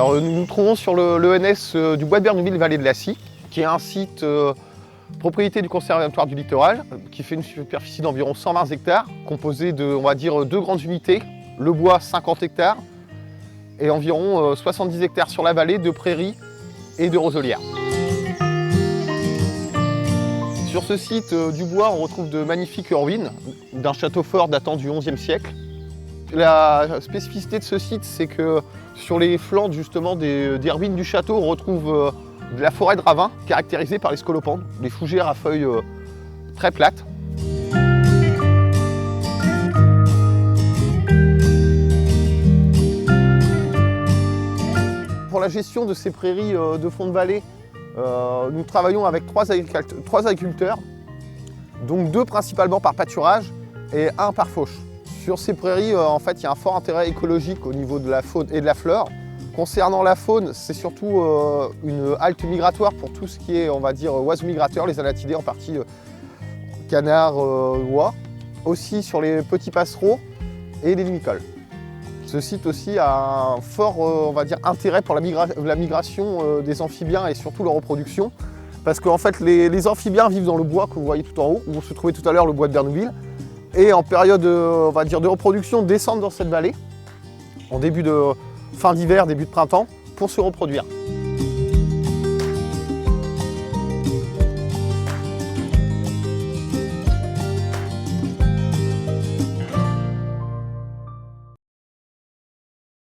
Alors nous nous trouvons sur l'ENS du bois de Bernouville, vallée de la Scie, qui est un site propriété du Conservatoire du Littoral, qui fait une superficie d'environ 120 hectares, composée de, on va dire, 2 grandes unités, le bois 50 hectares et environ 70 hectares sur la vallée de prairies et de roselières. Sur ce site du bois, on retrouve de magnifiques ruines d'un château fort datant du XIe siècle. La spécificité de ce site, c'est que sur les flancs justement des ruines du château, on retrouve de la forêt de ravin caractérisée par les scolopendres, des fougères à feuilles très plates. Pour la gestion de ces prairies de fond de vallée, nous travaillons avec 3 agriculteurs, donc 2 principalement par pâturage et 1 par fauche. Sur ces prairies, en fait, il y a un fort intérêt écologique au niveau de la faune et de la flore. Concernant la faune, c'est surtout une halte migratoire pour tout ce qui est, on va dire, oiseaux migrateurs, les anatidés en partie, canards, oies. Aussi sur les petits passereaux et les limicoles. Ce site aussi a un fort, on va dire, intérêt pour la migration des amphibiens et surtout leur reproduction. Parce qu'en fait, les amphibiens vivent dans le bois que vous voyez tout en haut, où se trouvait tout à l'heure le bois de Bernouville. Et en période, on va dire, de reproduction, descendent dans cette vallée, en fin d'hiver, début de printemps, pour se reproduire.